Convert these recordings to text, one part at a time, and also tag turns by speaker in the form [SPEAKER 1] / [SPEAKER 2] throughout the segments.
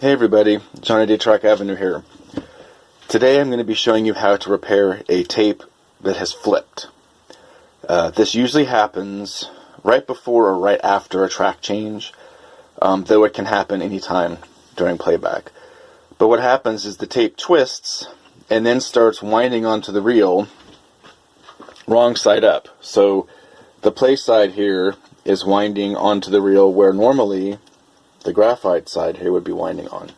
[SPEAKER 1] Hey everybody, Johnny Day Track Avenue here. Today I'm going to be showing you how to repair a tape that has flipped. This usually happens right before or right after a track change, though it can happen anytime during playback. But what happens is the tape twists and then starts winding onto the reel wrong side up. So the play side here is winding onto the reel where normally the graphite side here would be winding on.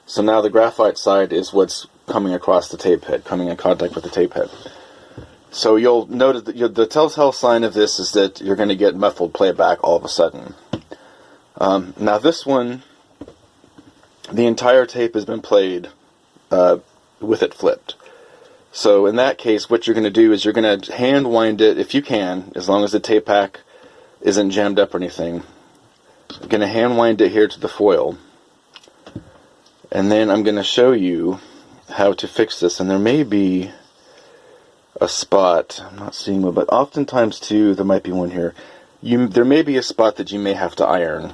[SPEAKER 1] So now the graphite side is what's coming across the tape head, coming in contact with the tape head. So you'll notice that the telltale sign of this is that you're going to get muffled playback all of a sudden. Now this one, the entire tape has been played with it flipped. So in that case, what you're going to do is you're going to hand wind it if you can, as long as the tape pack isn't jammed up or anything. I'm going to hand wind it here to the foil, and then I'm going to show you how to fix this. And there may be a spot, I'm not seeing one, but oftentimes too there might be one here. There may be a spot that you may have to iron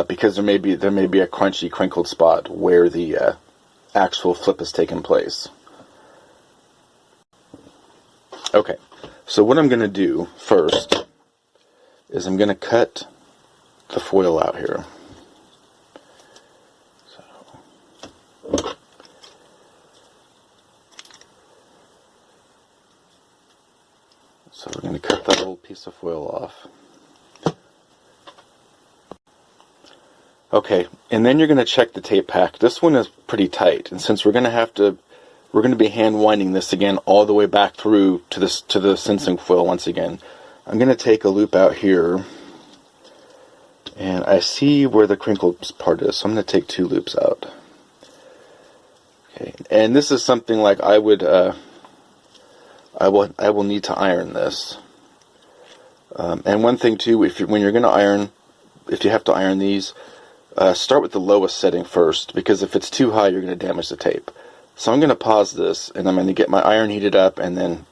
[SPEAKER 1] because there may be a crunchy, crinkled spot where the actual flip has taken place. Okay, so what I'm going to do first is I'm going to cut the foil out here. So we're going to cut that little piece of foil off. Okay, and then you're going to check the tape pack. This one is pretty tight, and since we're going to be hand winding this again all the way back through to the sensing foil once again, I'm going to take a loop out here. And I see where the crinkled part is, so I'm going to take 2 loops out. Okay, and this is something like I will need to iron this. And one thing too, when you're going to iron, if you have to iron these, start with the lowest setting first, because if it's too high, you're going to damage the tape. So I'm going to pause this, and I'm going to get my iron heated up, and then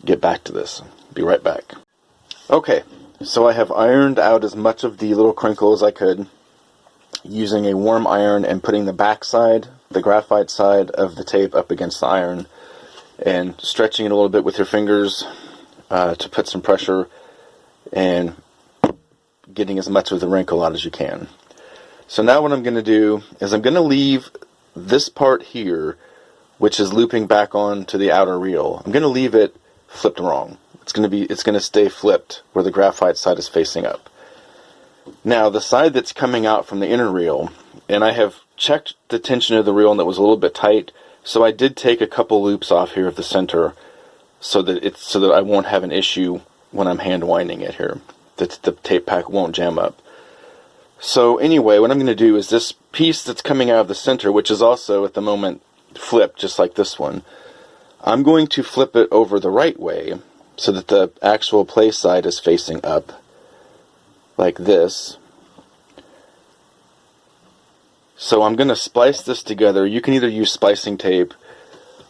[SPEAKER 1] get back to this. Be right back. Okay. So I have ironed out as much of the little crinkle as I could using a warm iron and putting the back side, the graphite side of the tape up against the iron and stretching it a little bit with your fingers to put some pressure and getting as much of the wrinkle out as you can. So now what I'm going to do is I'm going to leave this part here, which is looping back onto the outer reel. I'm going to leave it flipped wrong. It's going to stay flipped where the graphite side is facing up. Now the side that's coming out from the inner reel, and I have checked the tension of the reel and it was a little bit tight, so I did take a couple loops off here of the center so that I won't have an issue when I'm hand winding it here, that the tape pack won't jam up. So anyway, what I'm going to do is this piece that's coming out of the center, which is also at the moment flipped just like this one, I'm going to flip it over the right way so that the actual play side is facing up, like this. So I'm going to splice this together. You can either use splicing tape.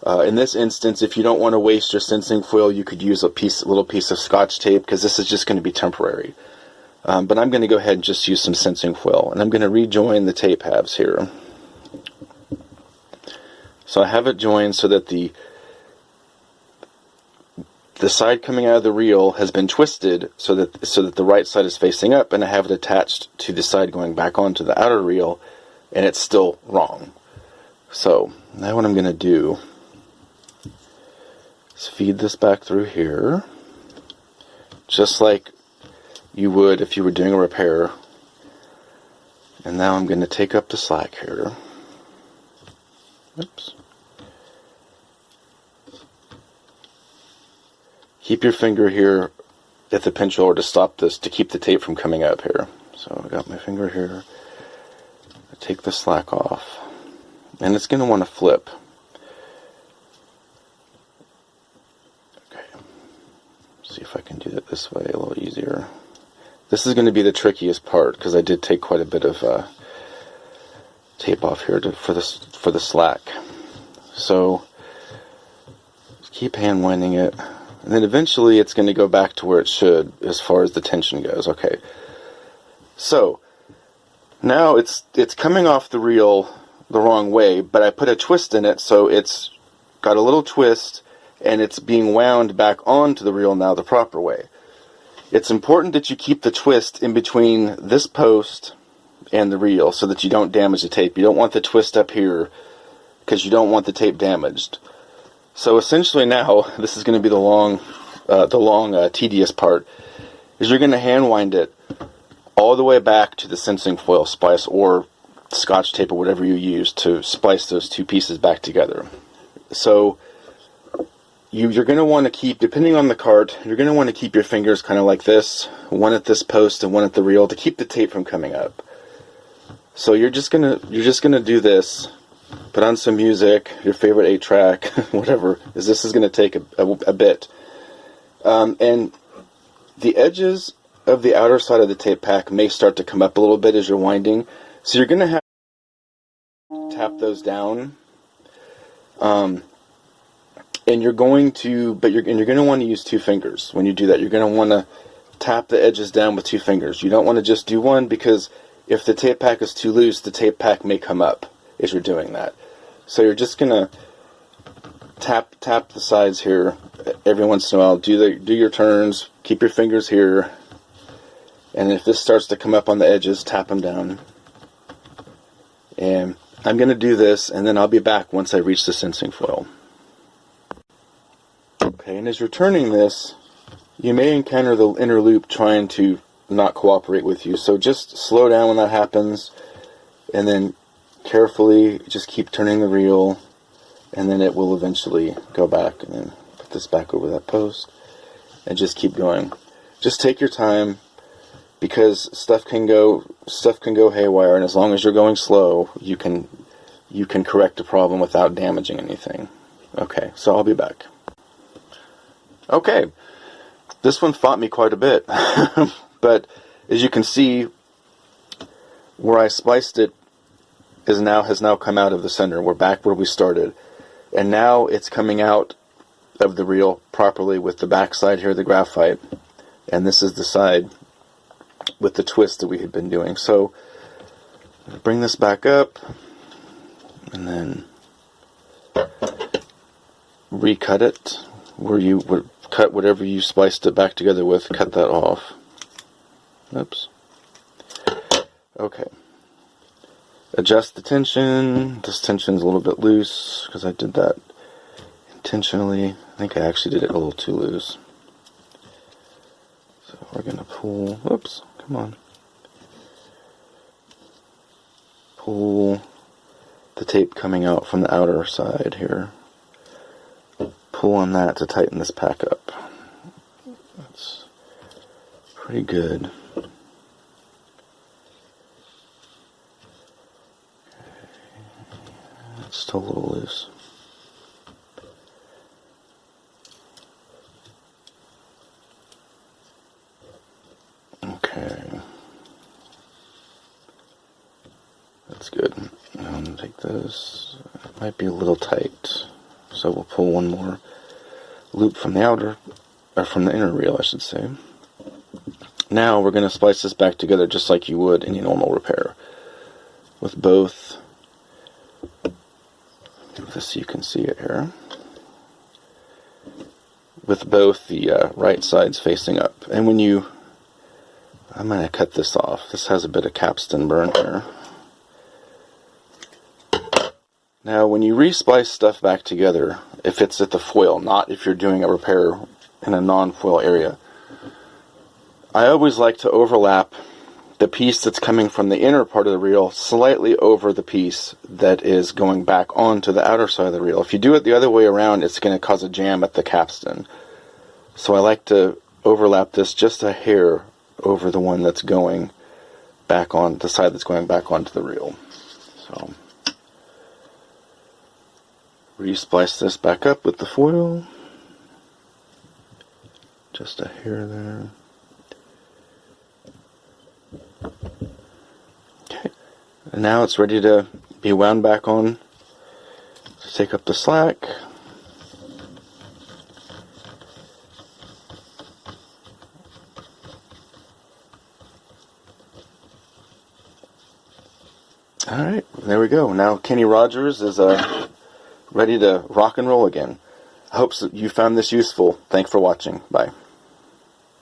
[SPEAKER 1] In this instance, if you don't want to waste your sensing foil, you could use a little piece of Scotch tape, because this is just going to be temporary. But I'm going to go ahead and just use some sensing foil, and I'm going to rejoin the tape halves here. So I have it joined so that the side coming out of the reel has been twisted so that the right side is facing up, and I have it attached to the side going back onto the outer reel, and it's still wrong. So now what I'm going to do is feed this back through here, just like you would if you were doing a repair. And now I'm going to take up the slack here. Oops. Keep your finger here at the pinch roller to stop this, to keep the tape from coming up here. So I got my finger here. I take the slack off, and it's going to want to flip. Okay, see if I can do that this way a little easier. This is going to be the trickiest part, because I did take quite a bit of tape off here for the slack. So keep hand winding it. And then eventually it's going to go back to where it should as far as the tension goes. Okay. So Now it's coming off the reel the wrong way, but I put a twist in it, so it's got a little twist, and it's being wound back onto the reel now the proper way. It's important that you keep the twist in between this post and the reel so that you don't damage the tape. You don't want the twist up here because you don't want the tape damaged. So essentially now, this is going to be the long, tedious part, is you're going to hand wind it all the way back to the sensing foil splice or Scotch tape or whatever you use to splice those two pieces back together. So you're going to want to keep, depending on the cart, you're going to want to keep your fingers kind of like this, one at this post and one at the reel to keep the tape from coming up. So you're just gonna do this. Put on some music, your favorite 8-track, whatever. This is going to take a bit. And the edges of the outer side of the tape pack may start to come up a little bit as you're winding. So you're going to have to tap those down. And you're going to want to use two fingers when you do that. You're going to want to tap the edges down with two fingers. You don't want to just do one, because if the tape pack is too loose, the tape pack may come up as you're doing that. So you're just going to tap the sides here every once in a while. Do your turns. Keep your fingers here. And if this starts to come up on the edges, tap them down. And I'm going to do this, and then I'll be back once I reach the sensing foil. Okay, and as you're turning this, you may encounter the inner loop trying to not cooperate with you. So just slow down when that happens, and then carefully just keep turning the reel, and then it will eventually go back. And then put this back over that post, and just keep going. Just take your time, because stuff can go haywire, and as long as you're going slow, you can correct a problem without damaging anything. Okay, so I'll be back. Okay, this one fought me quite a bit, but as you can see, where I spliced it has now come out of the center. We're back where we started, and now it's coming out of the reel properly with the back side here, the graphite, and this is the side with the twist that we had been doing. So bring this back up, and then recut it where you would cut whatever you spliced it back together with. Cut that off. Oops. Okay. Adjust the tension. This tension's a little bit loose because I did that intentionally. I think I actually did it a little too loose. So we're going to pull. Oops. Come on. Pull the tape coming out from the outer side here. Pull on that to tighten this pack up. That's pretty good. It's still a little loose. Okay. That's good. I'm going to take this. It might be a little tight, so we'll pull one more loop from the outer, or from the inner reel, I should say. Now we're going to splice this back together just like you would any normal repair, with both. Do this so you can see it here. With both the right sides facing up. And when you, I'm going to cut this off. This has a bit of capstan burn here. Now, when you re-splice stuff back together, if it's at the foil, not if you're doing a repair in a non-foil area, I always like to overlap the piece that's coming from the inner part of the reel slightly over the piece that is going back onto the outer side of the reel. If you do it the other way around, it's going to cause a jam at the capstan. So I like to overlap this just a hair over the one that's going back on, the side that's going back onto the reel. So re-splice this back up with the foil. Just a hair there. Okay, and now it's ready to be wound back on to take up the slack. All right, there we go. Now Kenny Rogers is ready to rock and roll again. I hope you found this useful. Thanks for watching. Bye.